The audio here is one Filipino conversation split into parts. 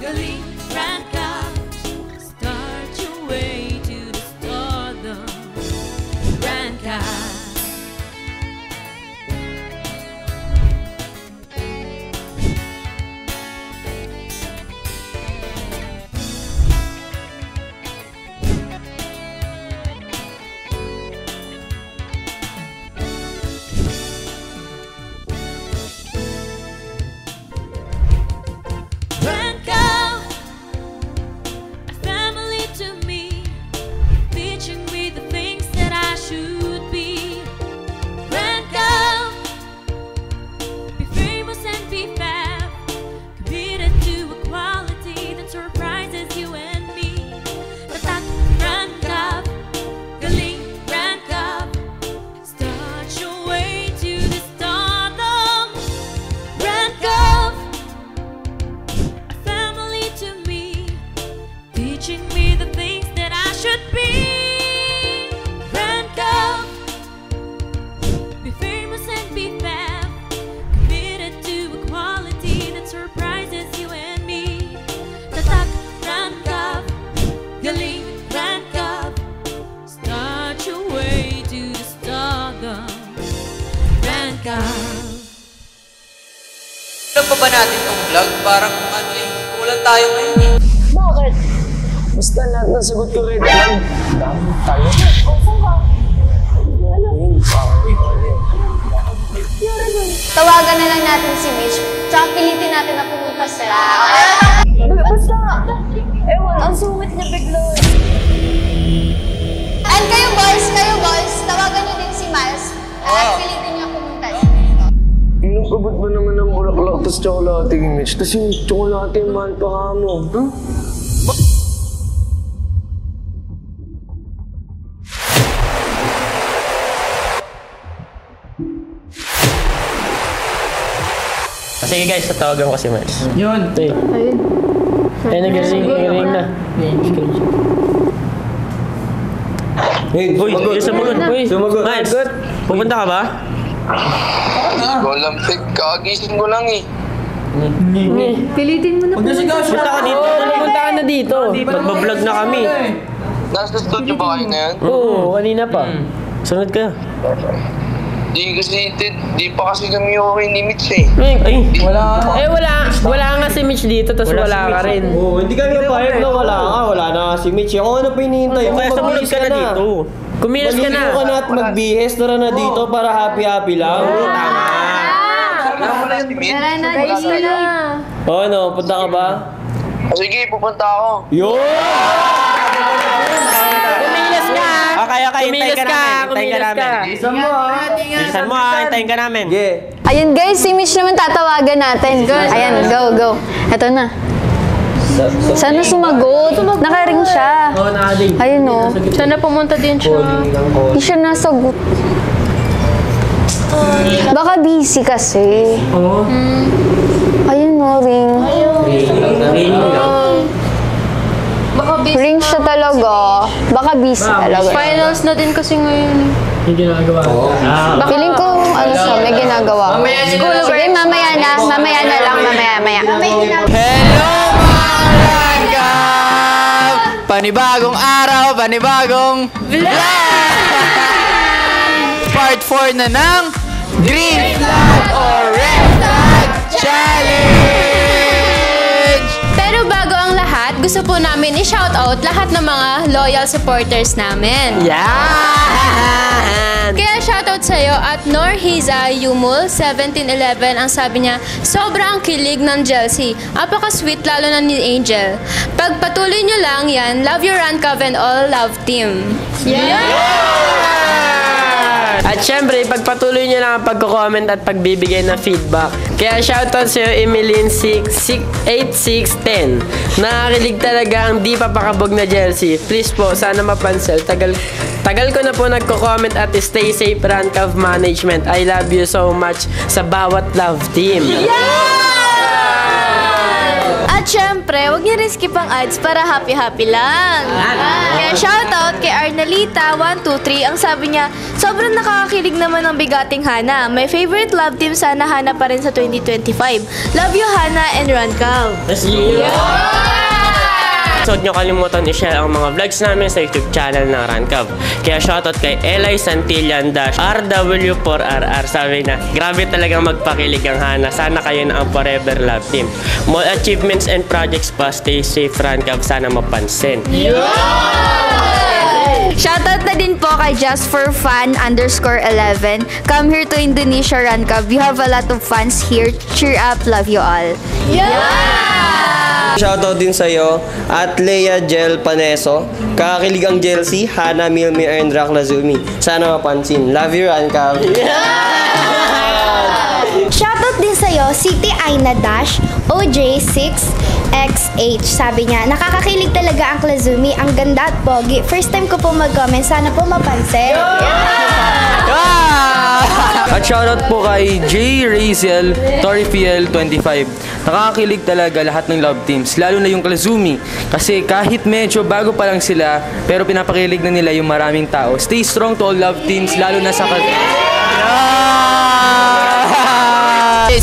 galing, brand ka. Start your way to the stardom. Brand ka. Alam pa ba natin itong vlog? Parang ano eh, kulang tayo ngayon eh. Bakit? Basta lahat ng sagot ko red lang. Dami tayo. Tawagan na lang natin si Mitch, tsaka pilitin natin na pumunta sila. Basta, ewan, ang sumit niya bigla. And kayo boys, tawagan niyo din si Miles. At pilitin niya pumunta. Inukabot ba naman ng bulaklak tas tsokolate yung Mitch? Tas yung tsokolate yung mahal pa ka mo. Sige guys, tatawagan ko si Miles. Yun. Ayun. Ayun, nag-ring na. Hey, Uy, sumagot. Miles, pupunta ka ba? Walang fake, kagising ko lang eh. Pilitin mo na po. Punta ka dito. Pupunta ka na dito. Magbablog na kami. Nasa studio ba kayo ngayon? Oo, kanina pa. Sunod ka. Di pa kasi kami okay ni Mitch eh. Ay, wala nga si Mitch dito, tapos wala ka rin. Oo, hindi kami napayag na wala ka. Wala na si Mitch. Ako ano pa hinihintay mo? Kaya sumunod ka na dito. Kumilas ka na. Maligo ka na at mag-BS. Tara na dito para happy-happy lang. Tama. Wala si Mitch. Guys, na. O ano, punta ka ba? Sige, pupunta ako. Yun! Kumilas ka. Okay, hintayin ka namin. Bilisan mo ha, hintayin ka namin. Ayun guys, si Mitch naman tatawagan natin. Ayan, go. Eto na. Sana sumagot. Nakaring siya. Oo, nakaring. Ayun o. Sana pumunta din siya. Hindi siya nasagot. Baka busy kasi. Oo. Ayun o, ring. Baka busy. Ring siya talaga. Baka busy talaga. Finals na din kasi ngayon. Hindi ginagawa. Feeling ko, ano siya, may ginagawa. Sige, mamaya na lang, mamaya. Hello mga Rangkap! Panibagong araw, panibagong vlog! Part 4 na ng Green Flag or Red Flag Challenge! Pero bago ang lahat, gusto po namin i-shoutout lahat ng mga loyal supporters namin. Yan! Kaya shoutout sa'yo at Norhiza Yumul 1711. Ang sabi niya, sobrang kilig ng Chelsea. Apaka-sweet lalo na ni Angel. Pagpatuloy nyo lang yan, love your Rancav and all love team. At syempre, pagpatuloy nyo lang ang pagko-comment at pagbibigay ng feedback. Kaya shoutout sa'yo, Emeline8610. Nakakilig talaga ang di papakabog na Chelsea. Please po, sana mapansel. Tagal ko na po nagko-comment at stay safe, Rancav Management. I love you so much sa bawat love team. At syempre, huwag niyo rin skip ang ads para happy-happy lang. Kaya shoutout kay Arnalita123. Ang sabi niya, sobrang nakakakilig naman ng Bigating Hana. My favorite love team sana Hana pa rin sa 2025. Love you, Hana and Rancav. So, huwag nyo kalimutan i-share ang mga vlogs namin sa YouTube channel ng Rancav. Kaya shoutout kay Eli Santillan-RW4RR. Sabi na, grabe talagang magpakilig ang Hana. Sana kayo na ang forever love team. More achievements and projects pa. Stay safe, Rancav. Sana mapansin. Shoutout na din po kay JustForFun_11. Come here to Indonesia, Rancav. You have a lot of fans here. Cheer up. Love you all. Shoutout din sa'yo at Leia Jel Paneso. Kakakilig ang Jelsi, Hana, Milmi, and Raklazumi. Sana mapansin. Love you, Rancav. Shoutout din sa'yo, City Aina Dash, OJ6XH. Sabi niya, nakakakilig talaga ang Klazumi. Ang ganda at pogi. First time ko po mag-comment. Sana po mapansin. At shoutout po kay J. Razel Torifiel 25. Nakakakilig talaga lahat ng love teams, lalo na yung Klazumi. Kasi kahit medyo bago pa lang sila, pero pinapakilig na nila yung maraming tao. Stay strong to all love teams, lalo na sa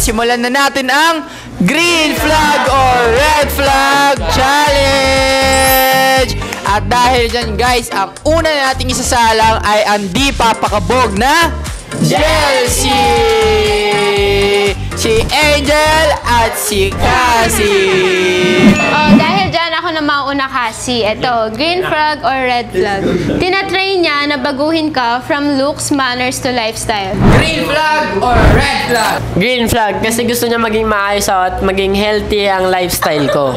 Simulan na natin ang Green Flag or Red Flag Challenge! At dahil dyan guys, ang una na nating isasalang ay ang di papakabog na Jelsi! Si Angel at si Cassie! Oh, dahil dyan ako na mauna kasi. Ito, green flag or red flag. Tinatry niya na baguhin ka from looks, manners to lifestyle. Green Flag or Red Flag? Green flag kasi gusto niya maging maayos at maging healthy ang lifestyle ko.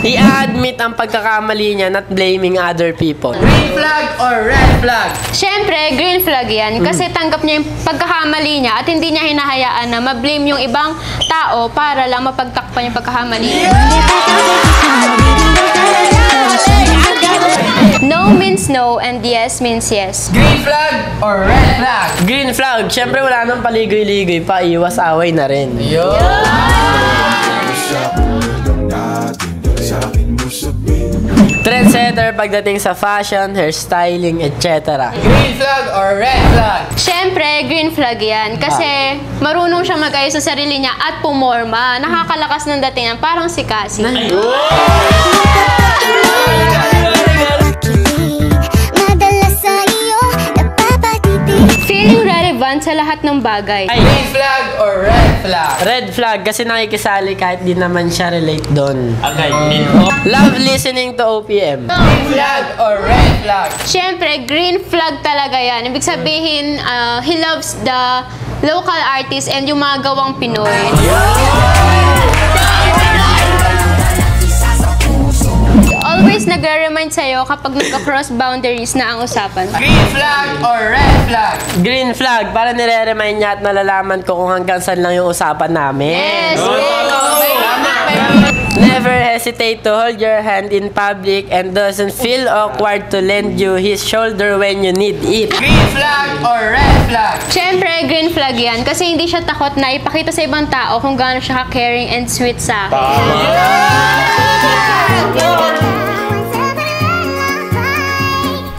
I-admit ang pagkakamali niya, not blaming other people. Green Flag or Red Flag? Siyempre, green flag yan kasi tanggap niya yung pagkakamali niya at hindi niya hinahayaan na ma-blame yung ibang tao para lang mapagtakpan yung pagkakamali niya. No means no and yes means yes. Green Flag or Red Flag? Green flag, syempre wala nang paligoy-ligoy pa, iwas away na rin. Trendsetter pagdating sa fashion, hairstyling, etc. Green Flag or Red Flag? Siyempre, green flag yan kasi marunong siya mag-ayos sa sarili niya at pumorma. Nakakalakas ng datingan, parang si Cassie. Feeling relevant sa lahat ng bagay. Green Flag or Red Flag? Red flag kasi nakikisali kahit di naman siya relate doon. Love listening to OPM. Green Flag or Red Flag? Siyempre, green flag talaga yan. Ibig sabihin, he loves the local artists and yung mga gawang Pinoy. Always nagre-remind sa'yo kapag nagka-cross boundaries na ang usapan. Green Flag or Red Flag? Green flag, para nire-remind niya at nalalaman ko kung hanggang saan lang yung usapan namin. Yes! Never hesitate to hold your hand in public and doesn't feel awkward to lend you his shoulder when you need it. Green Flag or Red Flag? Siyempre, green flag yan kasi hindi siya takot na ipakita sa ibang tao kung gaano siya ka-caring and sweet sa akin.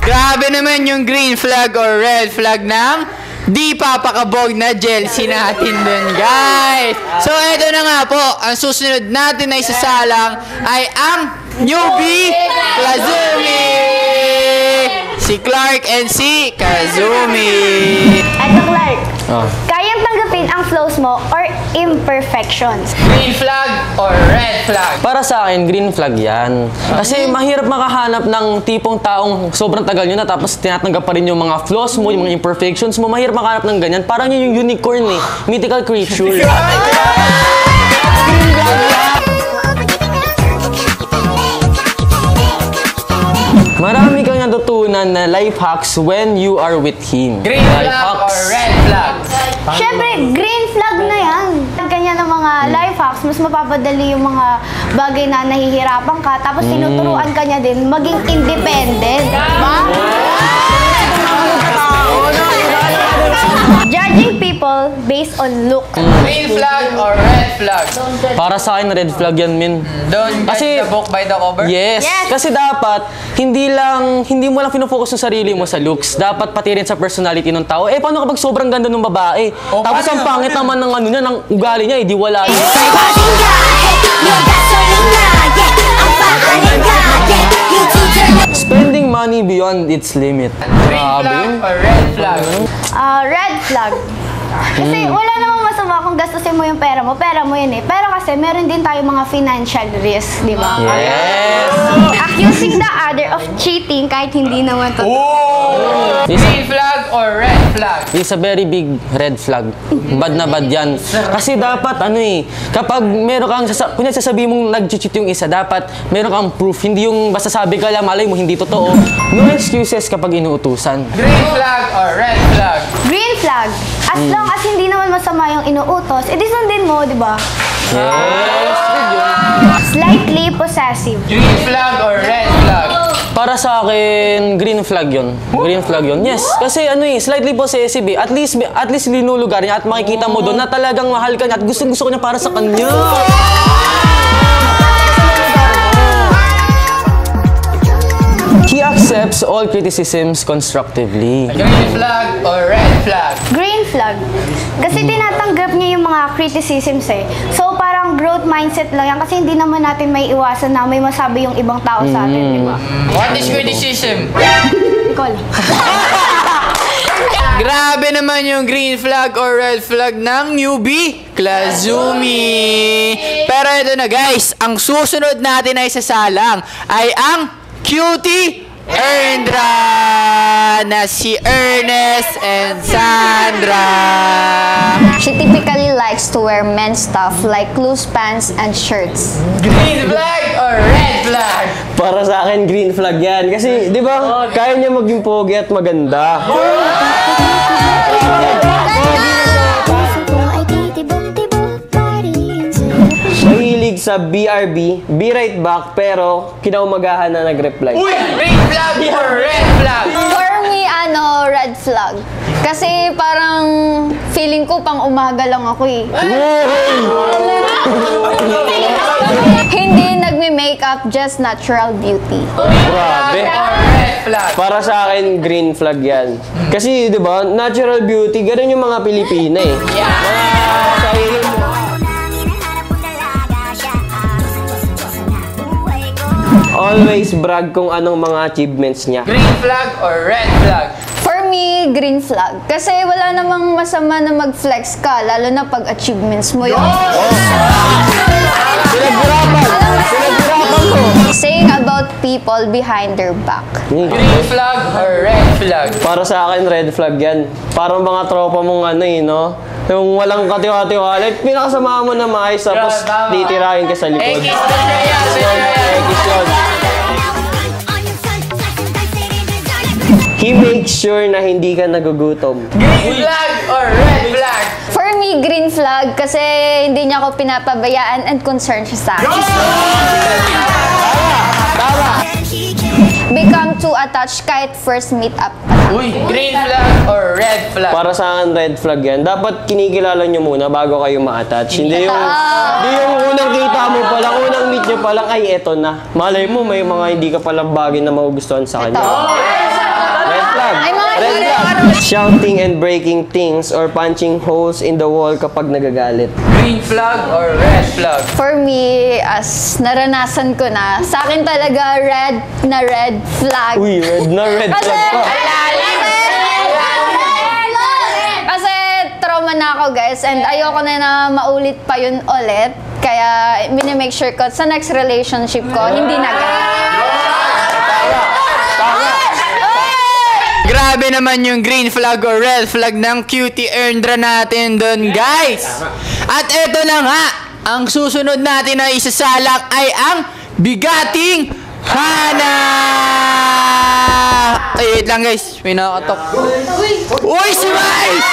Grabe naman yung Green Flag or Red Flag ng di papakabog na Jelsi natin dun, guys. So, eto na nga po. Ang susunod natin na isasalang ay ang newbie Klazumi! Si Clark and si Kazumi. Eto, Clark. Kayang tanggapin ang flaws mo or imperfections? Green Flag or Red Flag? Para sa akin, green flag yan. Kasi mahirap makahanap ng tipong taong sobrang tagal nyo na tapos tinatanggap pa rin yung mga flaws mo, yung mga imperfections mo. Mahirap makahanap ng ganyan. Parang yun yung unicorn eh. Mythical creature. Marami kang natutunan na life hacks when you are with him. Green Flag or Red Flag? Siyempre, green flag na yan. Ganyan ng mga life hacks, mas mapapadali yung mga bagay na nahihirapan ka, tapos tinuturuan ka niya din maging independent. Diba? Judging people based on look. Green flag or red flag? Para sa akin, red flag yan, min. Don't Kasi- judge the book by the cover? Yes. Kasi dapat, hindi mo lang fino-focus yung sarili mo sa looks. Dapat pati rin sa personality ng tao. Eh, paano kapag sobrang ganda ng babae? Tapos ang pangit naman ng ano niya, ng ugali niya, di wala yun. Spending money beyond its limit. Green flag or red flag? Red flag. Kasi wala namang masama kung gastusin mo yung pera mo yun eh. Pero kasi meron din tayo mga financial risk, di ba? Yes! Accusing the other of cheating kahit hindi naman totoo. Green flag or red flag? It's a very big red flag. Bad na bad yan. Kasi dapat, kapag meron kang, kunya sasabihin mong nag-cheat yung isa, dapat meron kang proof. Hindi yung basta sabi ka lang, malay mo, hindi totoo. No excuses kapag inuutusan. Green flag or red flag? Green flag. As long as hindi naman masama yung inuutos, edi sundin mo, di ba? Yes! Slightly possessive. Green flag or red flag? Para sa akin, green flag yun. Green flag yun. Yes. Kasi slightly possessive eh. At least linulugar niya at makikita mo doon na talagang mahal ka niya at gusto ko niya para sa kanya. He accepts all criticisms constructively. Green flag or red flag? Green flag. Kasi tinatanggap niya yung mga criticisms eh. So parang growth mindset lang yan kasi hindi naman natin may iwasan na may masabi yung ibang tao sa atin, di ba? What is criticism? Ikaw lang. Grabe naman yung green flag or red flag ng newbie, Klazumi. Pero ito na guys, ang susunod natin ay sasalang ay ang Cutie Erndra na si Ernest and Sandra. She typically likes to wear men's stuff like loose pants and shirts. Green flag or red flag? Para sa akin, green flag yan. Kasi, di ba, kaya niya maging pogi at maganda. Mahilig sa BRB, be right back, pero kinaumagahan na nag-reply. Uy! Green flag or red flag? For me, red flag. Kasi parang feeling ko pang umaga lang ako eh. Hindi nagme-makeup, just natural beauty. Grabe. Para sa akin, green flag yan. Kasi, di ba, natural beauty, ganun yung mga Pilipina eh. Mga sarili mo. Always brag kung anong mga achievements niya. Green flag or red flag? For me, green flag. Kasi wala namang masama na mag-flex ka, lalo na pag achievements mo yun. Pinaghirapan ko. Saying about people behind their back. Green flag or red flag? Para sa akin, red flag yan. Parang mga tropa mong no? Yung walang katiwa-tiwala. Pinakasama mo na maayos, tapos titirahin ka sa likod. Ekis yun. He makes sure na hindi ka nagugutom. Green flag or red flag? For me, green flag kasi hindi niya ako pinapabayaan and concerned siya sa akin. Become too attached kahit first meet up pa lang. Uy, green flag or red flag? Para sa akin, red flag yan. Dapat kinikilala nyo muna bago kayo ma-attach. Hindi yung unang kita mo pa lang, unang meet nyo pa lang, ay eto na. Malay mo, may mga hindi ka palang bagay na magugustuhan sa kanya. Red flag. Red flag. Shouting and breaking things or punching holes in the wall kapag nagagalit. Green flag or red flag? For me, as naranasan ko na, sa akin talaga red flag. Uy, red flag pa. Kasi trauma na ako guys and ayoko na maulit pa yun ulit. Kaya minimake sure ko sa next relationship ko, hindi na Grabe naman yung green flag or red flag ng Cutie Erndra natin doon, guys. At eto na nga, ang susunod natin na isasalak ay ang bigating Hana! Ay, wait lang guys, may nakakatok. Uy, si Miles!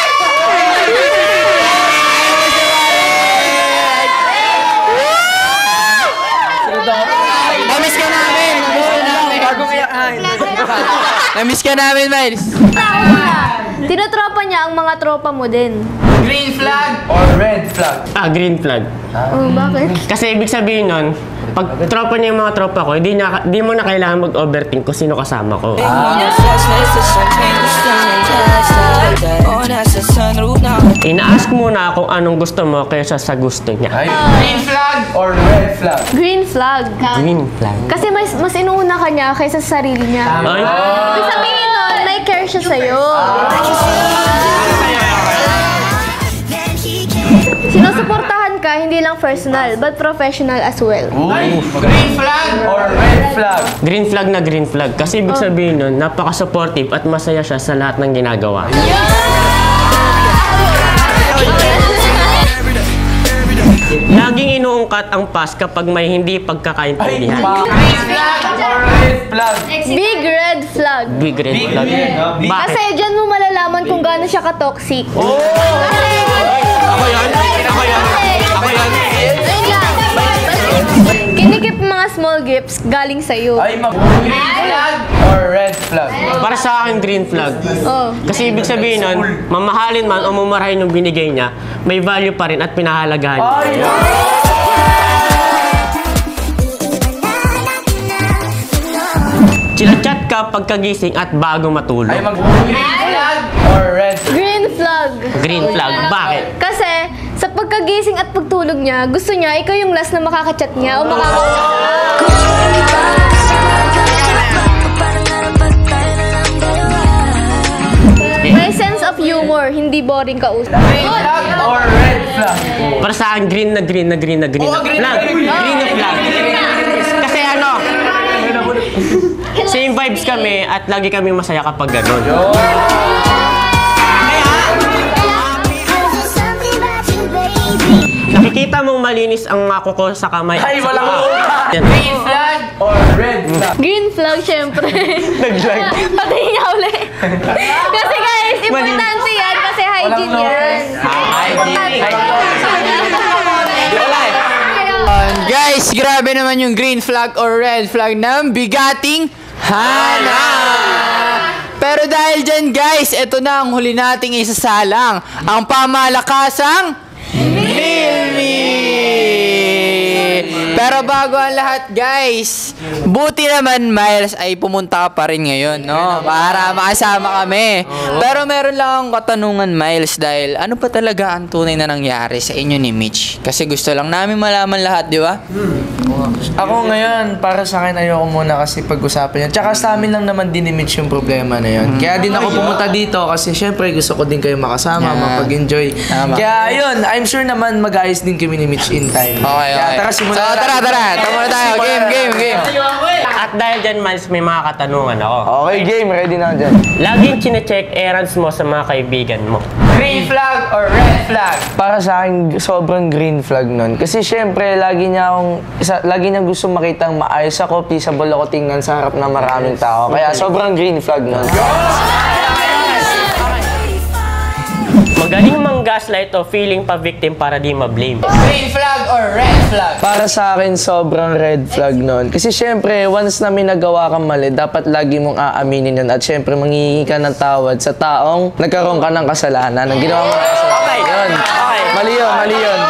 Namiss ka namin! Namiss ka namin, Miles. Tinotropa niya ang mga tropa mo din. Green flag or red flag? Green flag. Oh, bakit? Kasi ibig sabihin nun, pag tropa niya yung mga tropa ko, di mo na kailangan mag-overthink kung sino kasama ko. Ina-ask muna kung anong gusto mo kaysa sa gusto niya. Green flag or red flag? Green flag. Green flag. Kasi mas inuuna ka niya kaysa sa sarili niya. Ay? Ibig sabihin nun, may care siya sa'yo. Sinusuportahan ka, hindi lang personal, but professional as well. Green flag or red flag? Green flag na green flag. Kasi ibig sabihin nun, napaka-supportive at masaya siya sa lahat ng ginagawa. Laging inuungkat ang past kapag may hindi pagkakaintindihan. Green flag or red flag? Big red flag. Big red flag. Bakit? Kasi dyan mo malalaman kung gaano siya ka-toxic. Ako yan? Ako yan? Ako yan? Ayun lang. Kinikip mga small gifts galing sa'yo. Green flag or red flag? Para sa akin, green flag. Oh. Kasi ibig sabihin nun, mamahalin man o mumarahin yung binigay niya, may value pa rin at pinahalagahan. Chinachat ka pagkagising at bago matulog. Green flag or red flag? Green flag. Green flag. Bakit? Kasi sa pagkagising at pagtulog niya, gusto niya ikaw yung last na makakachat niya o May sense of humor, hindi boring kausap. Green flag or red flag? Para sa akin, green na green na green na green na flag. Green na flag. Kasi ano, same vibes kami at lagi kami masaya kapag gano'n. Nakikita mong malinis ang mako ko sa kamay. Ay, wala ko! Green flag or red flag? Green flag, syempre. Nag-lag. Pati niya uli. Kasi guys, importante yan kasi hygiene yan. Guys, grabe naman yung green flag or red flag ng bigating Hana! Pero dahil dyan guys, ito na ang huli nating isasalang. Ang pamalakasang Milmi! Pero bago ang lahat guys, buti naman Miles ay pumunta ka pa rin ngayon, no? Para makasama kami. Pero meron lang akong katanungan Miles dahil ano pa talaga ang tunay na nangyari sa inyo ni Mitch? Kasi gusto lang namin malaman lahat, di ba? Ako ngayon, para sa akin ayoko muna kasi pag-usapan yan. Tsaka sa amin lang naman din ni Mitch yung problema na yun. Kaya din ako pumunta dito kasi syempre gusto ko din kayo makasama, mapag-enjoy. Kaya ayun, I'm sure naman mag-ayos din kami ni Mitch in time. Okay. Tara, simulan. Tara. Tama na tayo. Game. At dahil dyan, Miles, may mga katanungan ako. Okay, game. Ready na dyan. Laging chine-check errands mo sa mga kaibigan mo. Green flag or red flag? Para sa akin, sobrang green flag nun. Kasi syempre, lagi niya gusto makita ang maayos ako, peaceable ako tingnan sa harap ng maraming tao. Kaya sobrang green flag nun. Magaling mang-gaslight o feeling pa-victim para di ma-blame. Green flag or red flag? Para sa akin, sobrang red flag nun. Kasi syempre, once na may nagawa kang mali, dapat lagi mong aaminin yun. At syempre, manghihingi ka ng tawad sa taong nagkaroon ka ng kasalanan. Ang ginawa mo ng kasalanan. Yun. Mali yun.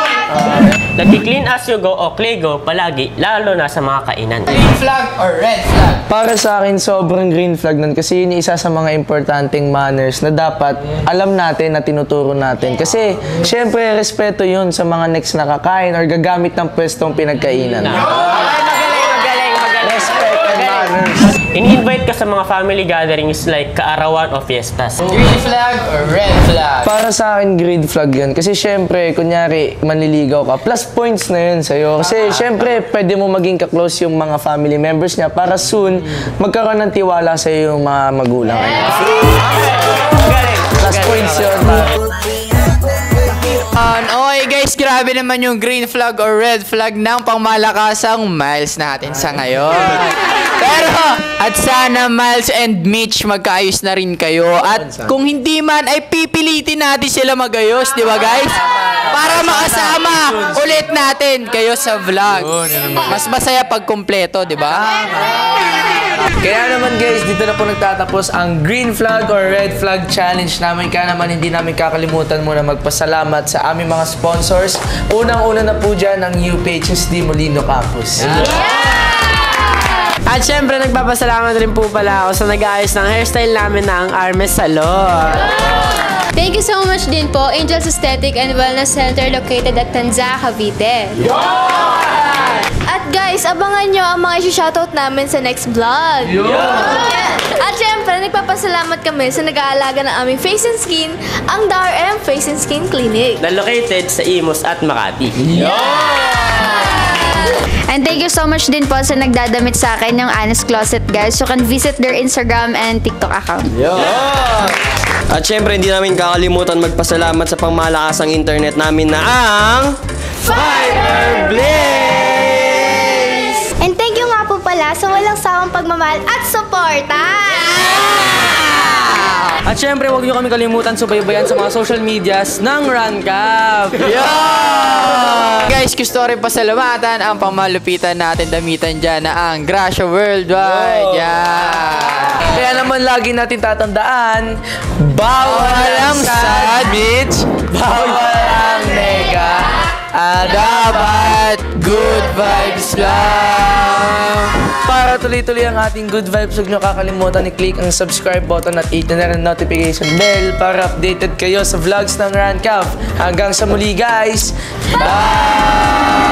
Nag-clean as you go o play go palagi, lalo na sa mga kainan. Green flag or red flag? Para sa akin, sobrang green flag nun. Kasi yun yung isa sa mga importanteng manners na dapat alam natin na tinuturo natin. Kasi, syempre, respeto yun sa mga next na kakain or gagamit ng pwestong pinagkainan. Magaling. Respect and manners. In-invite ka sa mga family gatherings like kaarawan o fiestas. Green flag or red flag? Para sa akin, green flag yun. Kasi syempre, kunyari, manliligaw ka. Plus points na yun sa'yo. Kasi syempre, pwede mo maging ka-close yung mga family members niya para soon, magkaroon ng tiwala sa'yo yung mga magulang. Plus points yun. Okay guys, grabe naman yung green flag or red flag ng pangmalakasang Miles natin sa ngayon. Pero, at sana Miles and Mitch magkaayos na rin kayo. At kung hindi man, ay pipilitin natin sila magayos, di ba guys? Para makasama ulit natin kayo sa vlog. Mas masaya pag kumpleto, di ba? Kaya naman guys, dito na po nagtatapos ang green flag or red flag challenge namin. Kaya naman hindi namin kakalimutan muna magpasalamat sa aming mga sponsors. Unang-una na po dyan ang UPHSD Molino Campus. At syempre, nagpapasalamat rin po pala ako sa nag-aayos ng hairstyle namin ng Armes Salon. Thank you so much din po, Angels Aesthetic and Wellness Center located at Tanza, Cavite. At guys, abangan nyo ang mga isi-shoutout namin sa next vlog. At syempre, nagpapasalamat kami sa nag-aalaga ng aming face and skin, ang DRM Face and Skin Clinic. Na located sa Imus at Makati. And thank you so much din po sa nagdadamit sa akin yung Honest Closet, guys. You can visit their Instagram and TikTok account. At syempre, hindi namin kakalimutan magpasalamat sa pangmalakasang internet namin na ang Fiberblaze! And thank you nga po pala sa walang sawang pagmamahal at suporta! At syempre, huwag niyo kami kalimutan subaybayan sa mga social medias ng Rancaf. Guys, gusto rin pasalamatan ang pamalupitan natin damitan dyan na ang Gracia Worldwide. Kaya naman lagi natin tatandaan, bawal ang sad, bitch, bawal ang nega, dapat good vibes lang. Para tuloy-tuloy ang ating good vibes, huwag nyo kakalimutan i-click ang subscribe button at hit na rin ang notification bell para updated kayo sa vlogs ng Rancaf. Hanggang sa muli guys! Bye!